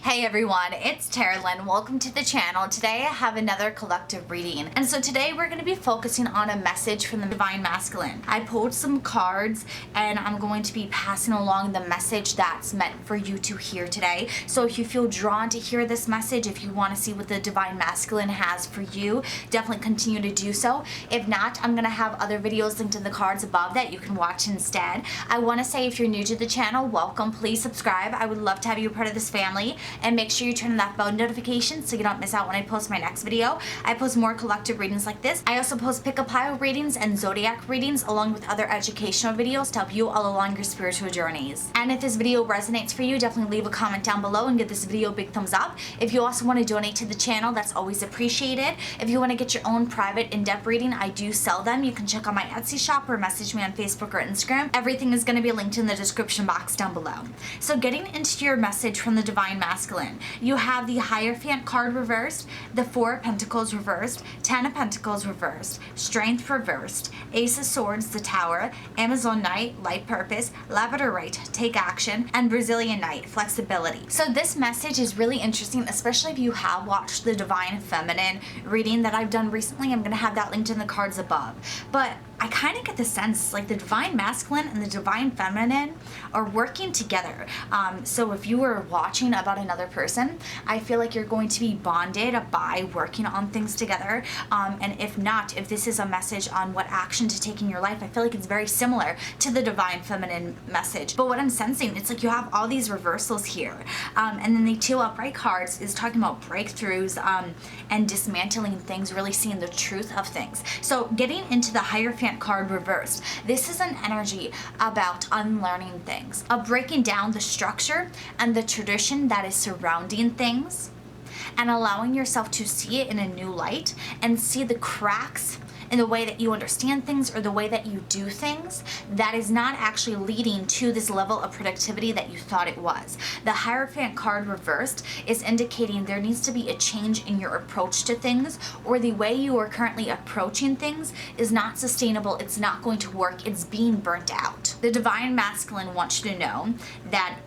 Hey everyone, it's Carolyn. Welcome to the channel. Today I have another collective reading. And so today we're going to be focusing on a message from the Divine Masculine. I pulled some cards and I'm going to be passing along the message that's meant for you to hear today. So if you feel drawn to hear this message, if you want to see what the Divine Masculine has for you, definitely continue to do so. If not, I'm going to have other videos linked in the cards above that you can watch instead. I want to say if you're new to the channel, welcome. Please subscribe. I would love to have you a part of this family. And make sure you turn on that bell notification so you don't miss out when I post my next video. I post more collective readings like this. I also post pick a pile readings and zodiac readings along with other educational videos to help you all along your spiritual journeys. And if this video resonates for you, definitely leave a comment down below and give this video a big thumbs up. If you also want to donate to the channel, that's always appreciated. If you want to get your own private in-depth reading, I do sell them. You can check out my Etsy shop or message me on Facebook or Instagram. Everything is going to be linked in the description box down below. So getting into your message from the Divine Masculine, you have the Hierophant card reversed, the Four of Pentacles reversed, Ten of Pentacles reversed, Strength reversed, Ace of Swords, the Tower, Amazon Knight, Light Purpose, Labradorite, Take Action, and Brazilian Knight, Flexibility. So this message is really interesting, especially if you have watched the Divine Feminine reading that I've done recently. I'm going to have that linked in the cards above. But I kind of get the sense like the Divine Masculine and the Divine Feminine are working together. So if you were watching about another person, I feel like you're going to be bonded by working on things together. And if not, if this is a message on what action to take in your life, I feel like it's very similar to the Divine Feminine message. But what I'm sensing, it's like you have all these reversals here. And then the two upright cards is talking about breakthroughs and dismantling things, really seeing the truth of things. So getting into the Hierophant card reversed, this is an energy about unlearning things, of breaking down the structure and the tradition that is surrounding things and allowing yourself to see it in a new light and see the cracks in the way that you understand things or the way that you do things that is not actually leading to this level of productivity that you thought it was. The Hierophant card reversed is indicating there needs to be a change in your approach to things, or the way you are currently approaching things is not sustainable. It's not going to work. It's being burnt out. The Divine Masculine wants you to know that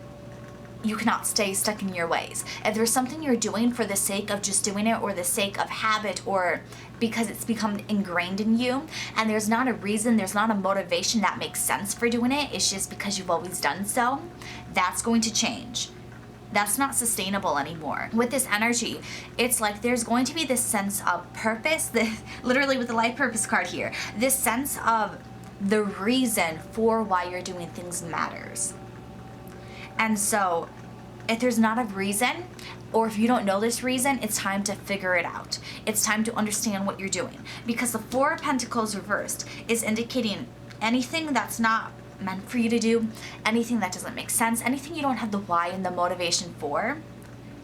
you cannot stay stuck in your ways. If there's something you're doing for the sake of just doing it, or the sake of habit, or because it's become ingrained in you, and there's not a reason, there's not a motivation that makes sense for doing it, it's just because you've always done so, that's going to change. That's not sustainable anymore. With this energy, it's like there's going to be this sense of purpose, literally with the Life Purpose card here, this sense of the reason for why you're doing things matters. And so if there's not a reason, or if you don't know this reason, it's time to figure it out. It's time to understand what you're doing. Because the Four of Pentacles reversed is indicating anything that's not meant for you to do, anything that doesn't make sense, anything you don't have the why and the motivation for,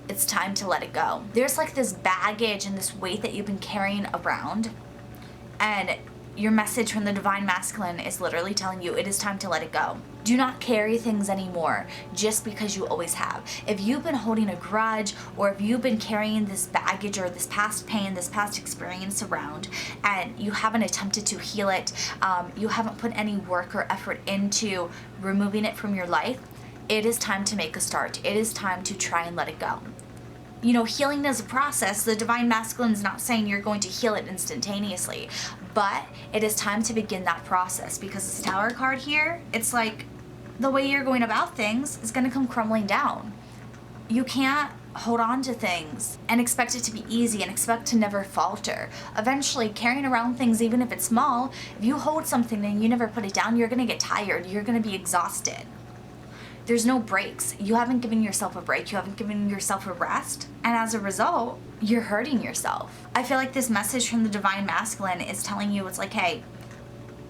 it's time to let it go. There's like this baggage and this weight that you've been carrying around, and your message from the Divine Masculine is literally telling you it is time to let it go. Do not carry things anymore just because you always have. If you've been holding a grudge, or if you've been carrying this baggage or this past pain, this past experience around, and you haven't attempted to heal it, you haven't put any work or effort into removing it from your life, it is time to make a start. It is time to try and let it go. You know, healing is a process. The Divine Masculine is not saying you're going to heal it instantaneously, but it is time to begin that process, because this Tower card here, it's like the way you're going about things is going to come crumbling down. You can't hold on to things and expect it to be easy and expect to never falter. Eventually, carrying around things, even if it's small, if you hold something and you never put it down, you're going to get tired. You're going to be exhausted. There's no breaks. You haven't given yourself a break. You haven't given yourself a rest. And as a result, you're hurting yourself. I feel like this message from the Divine Masculine is telling you, it's like, hey,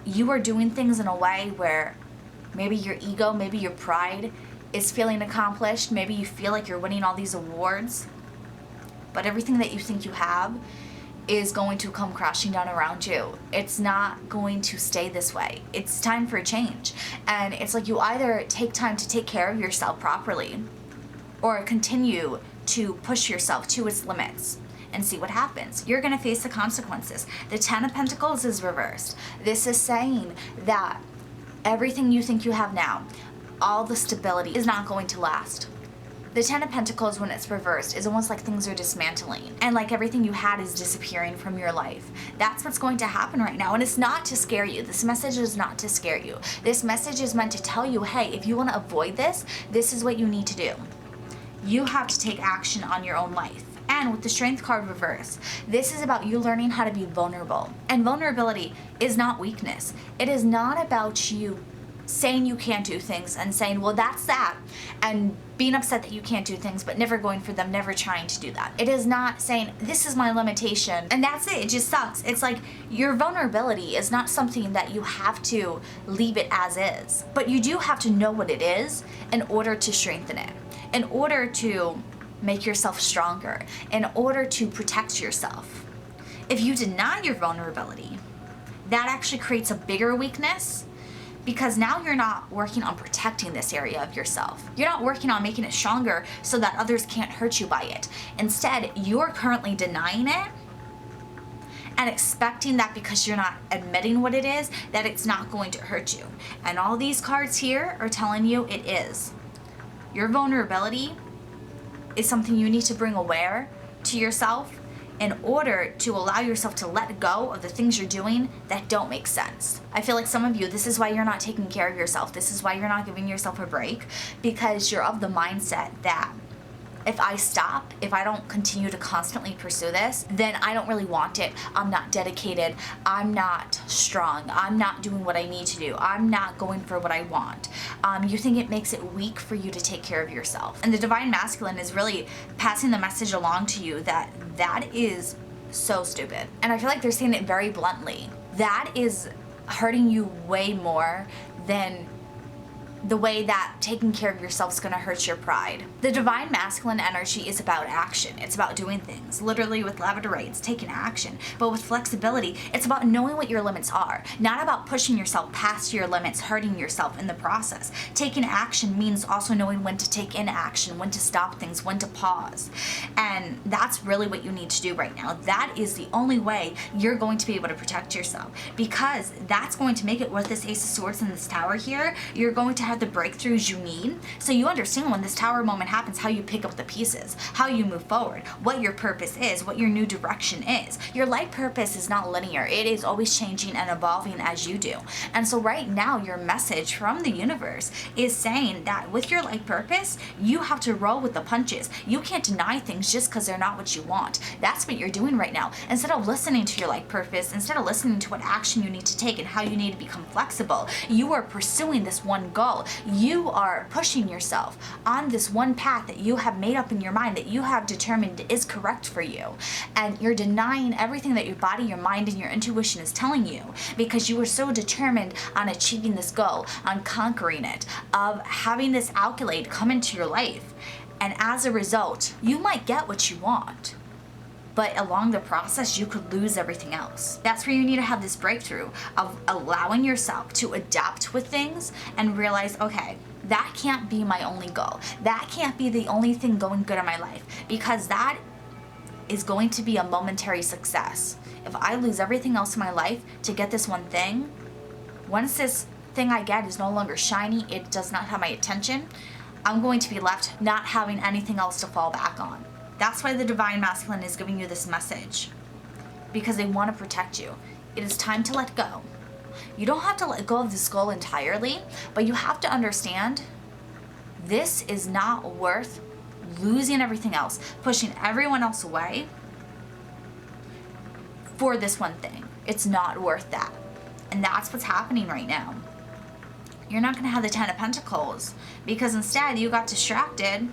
you are doing things in a way where maybe your ego, maybe your pride is feeling accomplished. Maybe you feel like you're winning all these awards. But everything that you think you have is going to come crashing down around you. It's not going to stay this way. It's time for a change. And it's like you either take time to take care of yourself properly, or continue to push yourself to its limits and see what happens. You're going to face the consequences. The Ten of Pentacles is reversed. This is saying that everything you think you have now, all the stability, is not going to last. The Ten of Pentacles, when it's reversed, is almost like things are dismantling and like everything you had is disappearing from your life. That's what's going to happen right now. And it's not to scare you. This message is not to scare you. This message is meant to tell you, hey, if you want to avoid this, this is what you need to do. You have to take action on your own life. And with the Strength card reverse, this is about you learning how to be vulnerable. And vulnerability is not weakness. It is not about you saying you can't do things and saying, well, that's that, and being upset that you can't do things, but never going for them, never trying to do that. It is not saying, this is my limitation, and that's it. It just sucks. It's like your vulnerability is not something that you have to leave it as is, but you do have to know what it is in order to strengthen it, in order to make yourself stronger, in order to protect yourself. If you deny your vulnerability, that actually creates a bigger weakness, because now you're not working on protecting this area of yourself. You're not working on making it stronger so that others can't hurt you by it. Instead, you're currently denying it and expecting that because you're not admitting what it is, that it's not going to hurt you. And all these cards here are telling you it is. Your vulnerability is something you need to bring aware to yourself in order to allow yourself to let go of the things you're doing that don't make sense. I feel like some of you, this is why you're not taking care of yourself. This is why you're not giving yourself a break, because you're of the mindset that if I stop, if I don't continue to constantly pursue this, then I don't really want it. I'm not dedicated. I'm not strong. I'm not doing what I need to do. I'm not going for what I want. You think it makes it weak for you to take care of yourself. And the Divine Masculine is really passing the message along to you that that is so stupid. And I feel like they're saying it very bluntly. That is hurting you way more than the way that taking care of yourself is going to hurt your pride. The Divine Masculine energy is about action. It's about doing things. Literally with 𝐶𝑜𝑙𝑙𝑒𝑐𝑡𝑖𝑣𝑒, it's taking action. But with flexibility, it's about knowing what your limits are. Not about pushing yourself past your limits, hurting yourself in the process. Taking action means also knowing when to take in action, when to stop things, when to pause. And that's really what you need to do right now. That is the only way you're going to be able to protect yourself, because that's going to make it with this Ace of Swords and this Tower here. You're going to have the breakthroughs you need, so you understand when this Tower moment happens how you pick up the pieces, how you move forward, what your purpose is, what your new direction is. Your life purpose is not linear. It is always changing and evolving as you do. And so right now your message from the universe is saying that with your life purpose, you have to roll with the punches. You can't deny things just because they're not what you want. That's what you're doing right now. Instead of listening to your life purpose, instead of listening to what action you need to take and how you need to become flexible, you are pursuing this one goal. You are pushing yourself on this one path that you have made up in your mind, that you have determined is correct for you. And you're denying everything that your body, your mind, and your intuition is telling you, because you are so determined on achieving this goal, on conquering it, of having this accolade come into your life. And as a result, you might get what you want, but along the process, you could lose everything else. That's where you need to have this breakthrough of allowing yourself to adapt with things and realize, okay, that can't be my only goal. That can't be the only thing going good in my life, because that is going to be a momentary success. If I lose everything else in my life to get this one thing, once this thing I get is no longer shiny, it does not have my attention, I'm going to be left not having anything else to fall back on. That's why the Divine Masculine is giving you this message, because they want to protect you. It is time to let go. You don't have to let go of this goal entirely, but you have to understand this is not worth losing everything else, pushing everyone else away for this one thing. It's not worth that. And that's what's happening right now. You're not going to have the Ten of Pentacles because instead you got distracted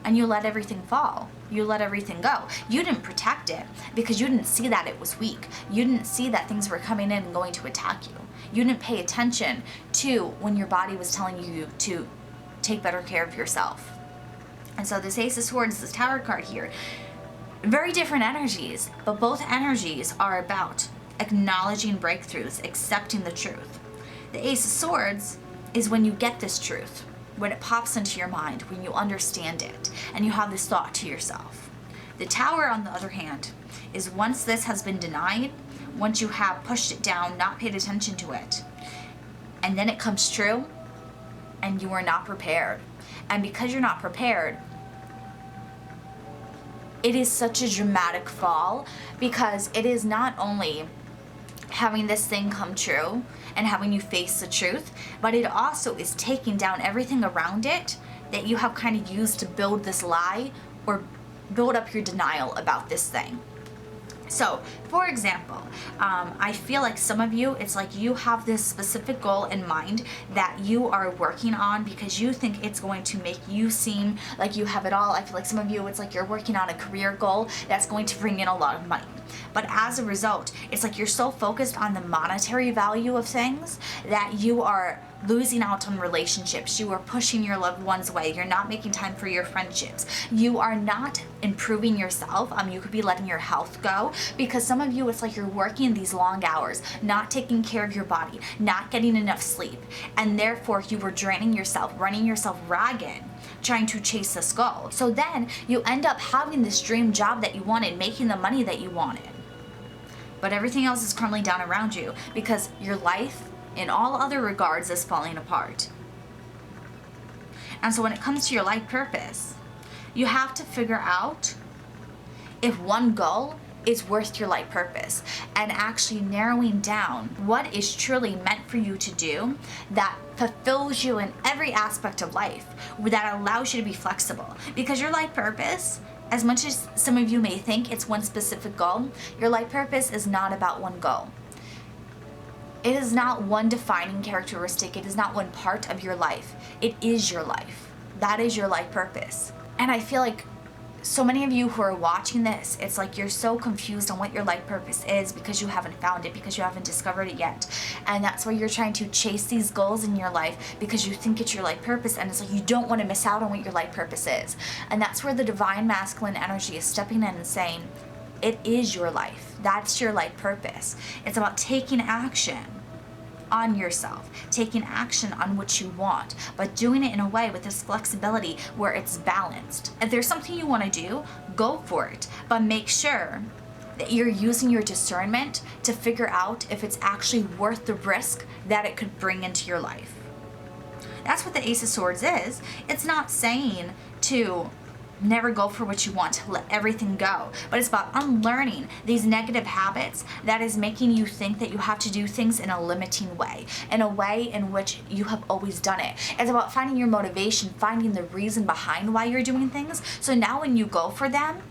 and you let everything fall. You let everything go. You didn't protect it because you didn't see that it was weak. You didn't see that things were coming in and going to attack you. You didn't pay attention to when your body was telling you to take better care of yourself. And so this Ace of Swords, this Tower card here, very different energies, but both energies are about acknowledging breakthroughs, accepting the truth. The Ace of Swords is when you get this truth, when it pops into your mind, when you understand it, and you have this thought to yourself. The Tower, on the other hand, is once this has been denied, once you have pushed it down, not paid attention to it, and then it comes true, and you are not prepared. And because you're not prepared, it is such a dramatic fall, because it is not only having this thing come true and having you face the truth, but it also is taking down everything around it that you have kind of used to build this lie or build up your denial about this thing. So, for example, I feel like some of you, it's like you have this specific goal in mind that you are working on because you think it's going to make you seem like you have it all. I feel like some of you, it's like you're working on a career goal that's going to bring in a lot of money. But as a result, it's like you're so focused on the monetary value of things that you are losing out on relationships. You are pushing your loved ones away. You're not making time for your friendships. You are not improving yourself. You could be letting your health go, because some of you, it's like you're working these long hours, not taking care of your body, not getting enough sleep, and therefore you were draining yourself, running yourself ragged, trying to chase this goal. So then you end up having this dream job that you wanted, making the money that you wanted, but everything else is crumbling down around you because your life in all other regards is falling apart. And so when it comes to your life purpose, you have to figure out if one goal is worth your life purpose, and actually narrowing down what is truly meant for you to do that fulfills you in every aspect of life, that allows you to be flexible. Because your life purpose, as much as some of you may think it's one specific goal, your life purpose is not about one goal. It is not one defining characteristic. It is not one part of your life. It is your life. That is your life purpose. And I feel like so many of you who are watching this, it's like you're so confused on what your life purpose is because you haven't found it, because you haven't discovered it yet. And that's why you're trying to chase these goals in your life because you think it's your life purpose, and it's like you don't want to miss out on what your life purpose is. And that's where the divine masculine energy is stepping in and saying, it is your life. That's your life purpose. It's about taking action on yourself, taking action on what you want, but doing it in a way with this flexibility where it's balanced. If there's something you want to do, go for it, but make sure that you're using your discernment to figure out if it's actually worth the risk that it could bring into your life. That's what the Ace of Swords is. It's not saying to never go for what you want, to let everything go, but it's about unlearning these negative habits that is making you think that you have to do things in a limiting way, in a way in which you have always done it. It's about finding your motivation, finding the reason behind why you're doing things, so now when you go for them,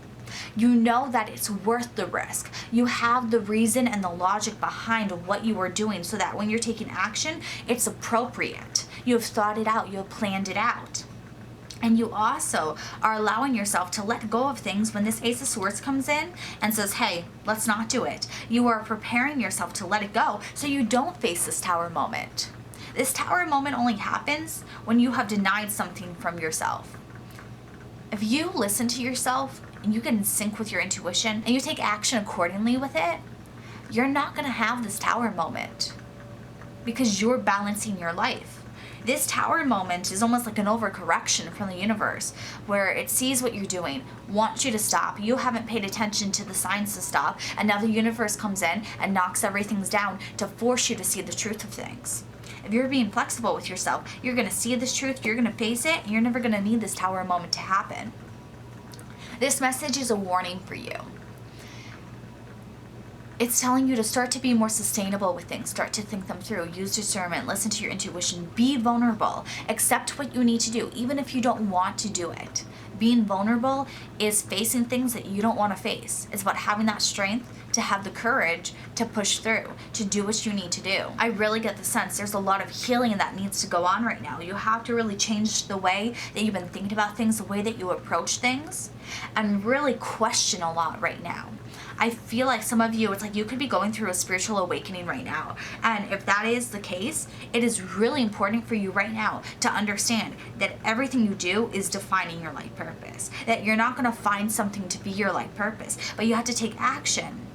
you know that it's worth the risk. You have the reason and the logic behind what you are doing, so that when you're taking action, it's appropriate. You have thought it out, you have planned it out. And you also are allowing yourself to let go of things when this Ace of Swords comes in and says, hey, let's not do it. You are preparing yourself to let it go so you don't face this Tower moment. This Tower moment only happens when you have denied something from yourself. If you listen to yourself and you get in sync with your intuition and you take action accordingly with it, you're not going to have this Tower moment because you're balancing your life. This Tower moment is almost like an overcorrection from the universe, where it sees what you're doing, wants you to stop. You haven't paid attention to the signs to stop, and now the universe comes in and knocks everything down to force you to see the truth of things. If you're being flexible with yourself, you're going to see this truth, you're going to face it, and you're never going to need this Tower moment to happen. This message is a warning for you. It's telling you to start to be more sustainable with things, start to think them through, use discernment, listen to your intuition, be vulnerable, accept what you need to do, even if you don't want to do it. Being vulnerable is facing things that you don't want to face. It's about having that strength to have the courage to push through, to do what you need to do. I really get the sense there's a lot of healing that needs to go on right now. You have to really change the way that you've been thinking about things, the way that you approach things, and really question a lot right now. I feel like some of you, it's like you could be going through a spiritual awakening right now. And if that is the case, it is really important for you right now to understand that everything you do is defining your life purpose. That you're not going to find something to be your life purpose, but you have to take action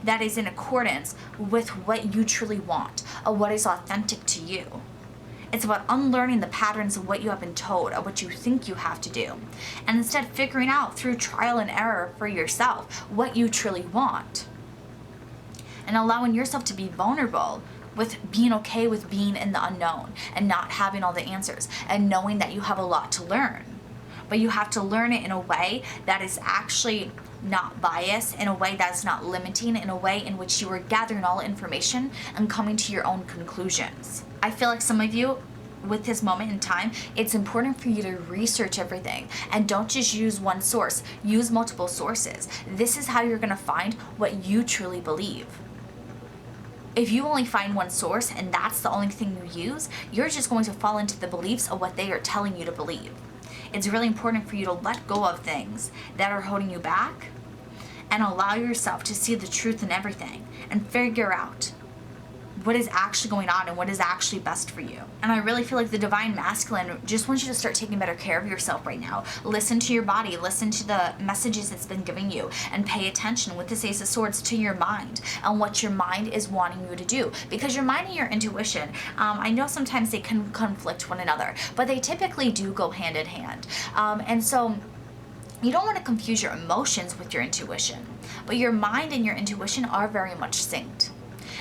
that is in accordance with what you truly want, or what is authentic to you. It's about unlearning the patterns of what you have been told, or what you think you have to do, and instead figuring out through trial and error for yourself what you truly want, and allowing yourself to be vulnerable with being okay with being in the unknown and not having all the answers, and knowing that you have a lot to learn. but you have to learn it in a way that is actually not biased, in a way that's not limiting, in a way in which you are gathering all information and coming to your own conclusions. I feel like some of you, with this moment in time, it's important for you to research everything and don't just use one source. Use multiple sources. This is how you're going to find what you truly believe. If you only find one source and that's the only thing you use, you're just going to fall into the beliefs of what they are telling you to believe. It's really important for you to let go of things that are holding you back and allow yourself to see the truth in everything and figure out what is actually going on and what is actually best for you. And I really feel like the Divine Masculine just wants you to start taking better care of yourself right now. Listen to your body, listen to the messages it's been giving you, and pay attention with this Ace of Swords to your mind and what your mind is wanting you to do. Because your mind and your intuition, I know sometimes they can conflict one another, but they typically do go hand in hand. And so you don't want to confuse your emotions with your intuition, but your mind and your intuition are very much synced.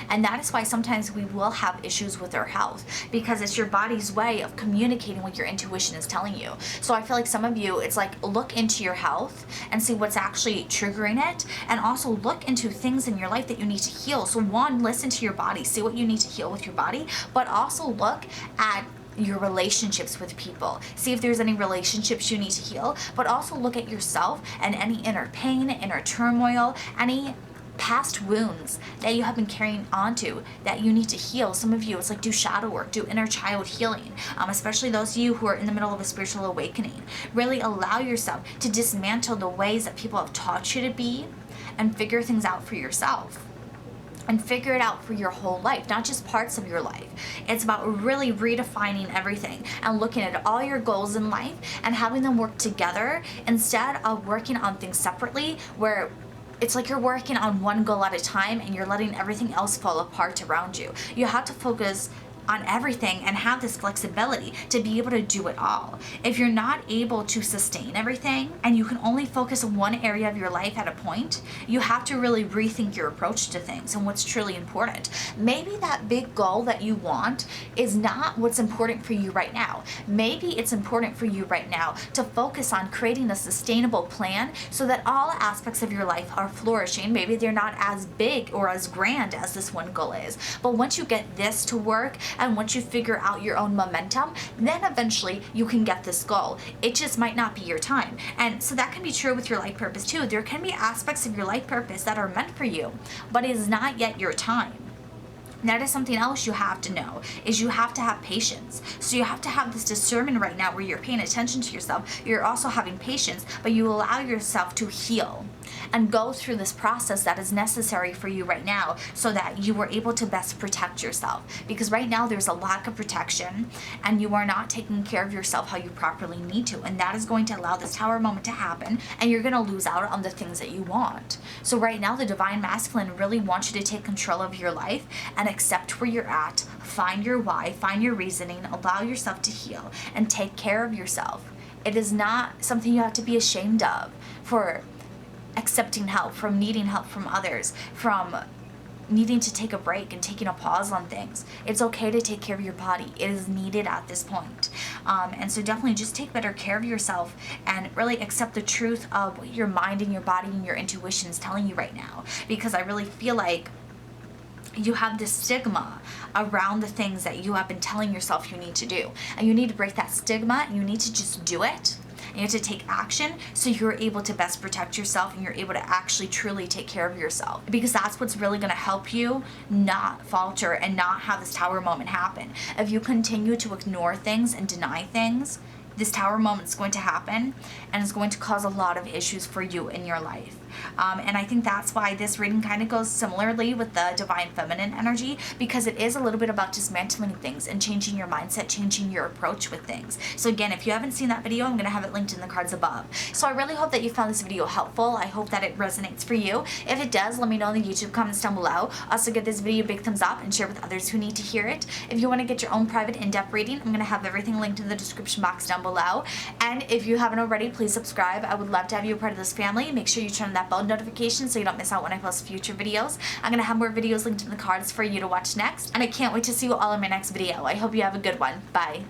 And that is why sometimes we will have issues with our health, because it's your body's way of communicating what your intuition is telling you. So I feel like some of you, it's like, look into your health and see what's actually triggering it, and also look into things in your life that you need to heal. So one, listen to your body, see what you need to heal with your body, but also look at your relationships with people. See if there's any relationships you need to heal, but also look at yourself and any inner pain, inner turmoil, any past wounds that you have been carrying on to that you need to heal. Some of you, it's like, do shadow work, do inner child healing, especially those of you who are in the middle of a spiritual awakening. Really allow yourself to dismantle the ways that people have taught you to be and figure things out for yourself. And figure it out for your whole life, not just parts of your life. It's about really redefining everything and looking at all your goals in life and having them work together instead of working on things separately, where it's like you're working on one goal at a time and you're letting everything else fall apart around you. You have to focus on everything and have this flexibility to be able to do it all. If you're not able to sustain everything and you can only focus on one area of your life at a point, you have to really rethink your approach to things and what's truly important. Maybe that big goal that you want is not what's important for you right now. Maybe it's important for you right now to focus on creating a sustainable plan so that all aspects of your life are flourishing. Maybe they're not as big or as grand as this one goal is, but once you get this to work, and once you figure out your own momentum, then eventually you can get this goal. It just might not be your time. And so that can be true with your life purpose too. There can be aspects of your life purpose that are meant for you, but it is not yet your time. That is something else you have to know, is you have to have patience. So you have to have this discernment right now where you're paying attention to yourself. You're also having patience, but you allow yourself to heal and go through this process that is necessary for you right now so that you are able to best protect yourself. Because right now there's a lack of protection and you are not taking care of yourself how you properly need to. And that is going to allow this Tower moment to happen and you're going to lose out on the things that you want. So right now the Divine Masculine really wants you to take control of your life and accept where you're at, find your why, find your reasoning, allow yourself to heal and take care of yourself. It is not something you have to be ashamed of for accepting help, from needing help from others, from needing to take a break and taking a pause on things. It's okay to take care of your body. It is needed at this point. And so definitely just take better care of yourself and really accept the truth of what your mind and your body and your intuition is telling you right now. Because I really feel like you have this stigma around the things that you have been telling yourself you need to do. And you need to break that stigma and you need to just do it. You have to take action so you're able to best protect yourself and you're able to actually truly take care of yourself, because that's what's really going to help you not falter and not have this Tower moment happen. If you continue to ignore things and deny things, this Tower moment is going to happen and it's going to cause a lot of issues for you in your life. And I think that's why this reading kind of goes similarly with the Divine Feminine energy, because it is a little bit about dismantling things and changing your mindset, changing your approach with things. So again, if you haven't seen that video, I'm going to have it linked in the cards above. So I really hope that you found this video helpful. I hope that it resonates for you. If it does, let me know in the YouTube comments down below. Also give this video a big thumbs up and share with others who need to hear it. If you want to get your own private in-depth reading, I'm going to have everything linked in the description box down below. And if you haven't already, please subscribe. I would love to have you a part of this family. Make sure you turn on that bell notification so you don't miss out when I post future videos. I'm going to have more videos linked in the cards for you to watch next. And I can't wait to see you all in my next video. I hope you have a good one. Bye.